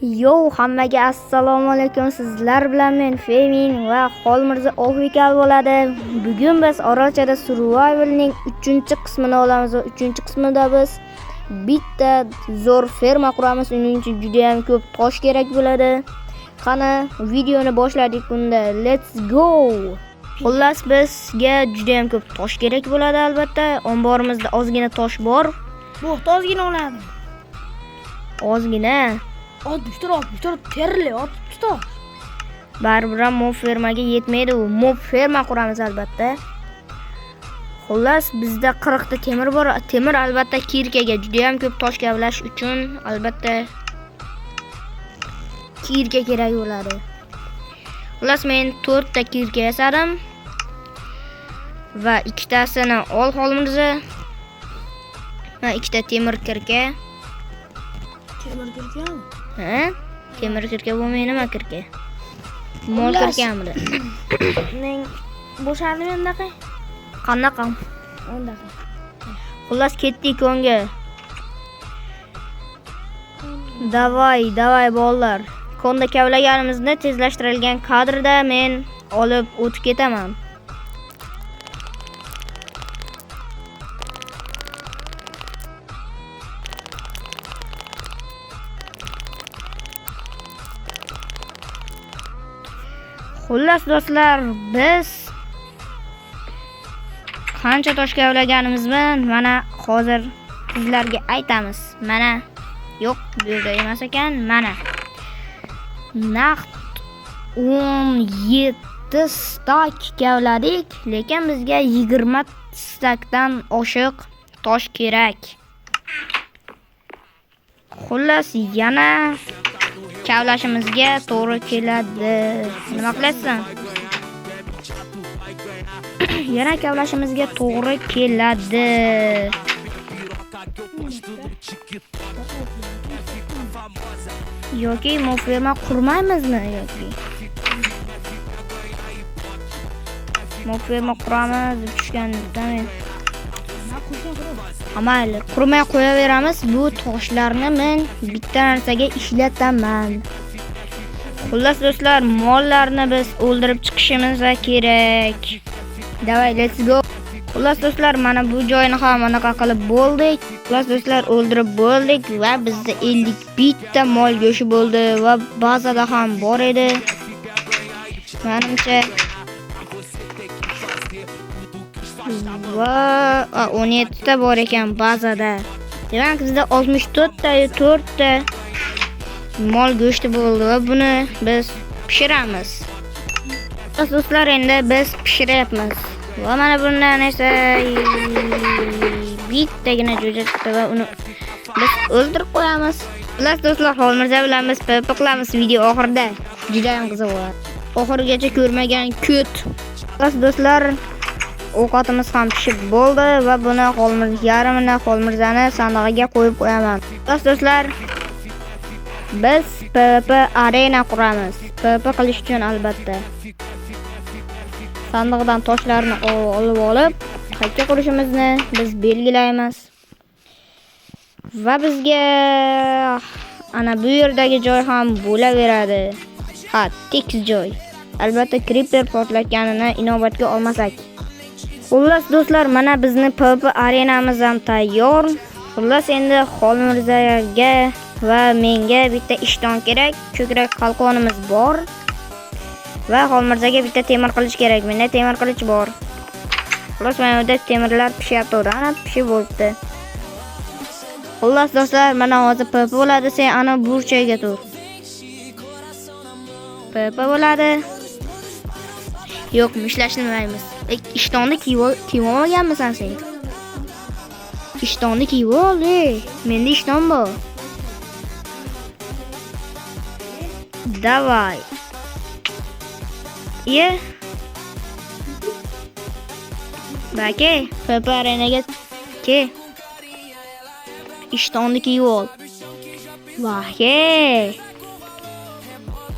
Yo, hammaga assalomu alaykum. Sizlar bilan men Femin va Xolmirza Official bo'ladi. Bugun biz Orolchada Survival'ning 3-qismini olamiz. 3-qismida biz bitta zo'r ferma quramiz. Uning uchun juda ham ko'p tosh kerak bo'ladi. Qani, videoni boshladik bunda. Let's go. Xullas, bizga juda ham ko'p tosh kerak bo'ladi albatta. Omborimizda ozgina tosh bor. Bu ozgina oladi. Ozgina. Bitta terli, bitta. Baribir mob fermaga yetmaydi u. Mob ferma quramiz albatta. Xullas, bizda 40 ta temir bor. Temir albatta kirkaga juda ham ko'p tosh kavlash uchun albatta kirka kerak bo'ladi. Xullas, men 4 ta kirka yasadim va ikkitasini ol Xolmirza. Va 2 ta temir kirka. Temir kirkami? Ha? Temir kirka bo'lmaydi, nima kirka? Mol kirkamidi? Men bo'shadim endi. Qanaqa? Ondaqa. Xullas, ketdik o'ngga. Davay bolalar. Konda kavlaganimizni tezlashtirilgan kadrda men olib o'tib ketaman. Xullas do'stlar, biz qancha tosh kavlaganimizni mana hozir sizlarga aytamiz. Mana yo'q, bu yerda emas ekan, mana. Naqd 17 stak kavladik, lekin bizga 20 stakdan oshiq tosh kerak. Xullas, yana kavlashimizga to'g'ri keladi. Nima qilasan? Yana kavlashimizga to'g'ri keladi. Yoki mob ferma qurmaymizmi yoki? Mob ferma quramiz deb tushgandan Amayli, qurmay qo'yaveramiz. Bu toshlarni men bitta narsaga ishlataman. Xullas do'stlar, mollarni biz o'ldirib chiqishimiz kerak. Davay, let's go. Xullas do'stlar, mana bu joyni ham anaqa qilib bo'ldik. Xullas do'stlar, o'ldirib bo'ldik va bizda 50 bitta mol go'shi bo'ldi va bazada ham bor edi. Menimcha va 17 ta bor ekan bazada. Demak, bizda 64 ta 4 ta mol go'shti bo'ldi va buni biz pishiramiz. Do'stlar, endi biz pishiryapmiz. Va mana bundan esa bittagina jo'ja chiqdi va uni biz o'ldirib qo'yamiz. Xullas do'stlar, Xolmirza bilan biz PvP qilamiz video oxirida. Juda ham qiziq bo'ladi. Oxirigacha ko'rmagan kut. Xullas do'stlar, ovqatimiz ham pishib bo'ldi va buni yarmini Xolmirzani sandig'iga qo'yib qo'yaman. Do'stlar, biz PvP arena quramiz. PvP qilish uchun albatta sandiqdan toshlarni olib qayta qurishimizni biz belgilaymiz. Va bizga ana bu yerdagi joy ham bo'laveradi. Ha, tekis joy. Albatta creeper portlatganini inobatga olmasak. Xullas do'stlar, mana bizni PvP arenamiz ham tayyor. Xullas, endi Xolmirzaga va menga bitta ishton kerak. Ko'krak qalqonimiz bor. Va Xolmirzaga bitta temir qilich kerak. Menda temir qilich bor. Xullas, mana bu temirlar pishyapti, ana pishib bo'ldi. Xullas do'stlar, mana hozir PvP bo'ladi. Sen ana burchaga tur. PvP bo'ladi. Yo'q, ishlashmaymiz. Ishtonni kiyib olganmisan sen? Ishtonni kiyib ol, menda ishton bor. Davay. Baki, PvP arenaga ke. Ishtonni kiyib ol. Vah,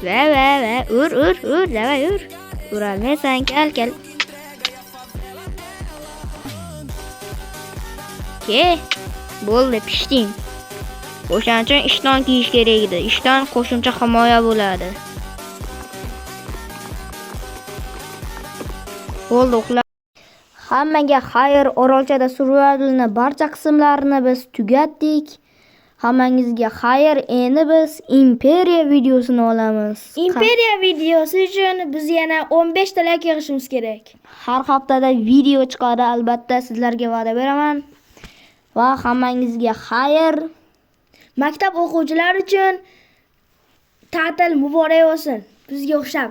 Va, ur, davay, ur. Uralmaysan, kel. Bo'ldi, pishding. O'shaning uchun ishton kiyish kerak edi. Ishton qo'shimcha himoya bo'ladi. Bo'ldi, uxla. Hammaga xayr, Orolchada survivalni barcha qismlarini biz tugatdik. Hammangizga xayr. Endi biz Imperiya videosini olamiz. Imperiya videosi uchun biz yana 15 ta like yig'ishimiz kerak. Har haftada video chiqadi, albatta sizlarga va'da beraman. Va hammangizga xayr. Maktab o'quvchilari uchun ta'til muborak bo'lsin. Bizga o'xshab.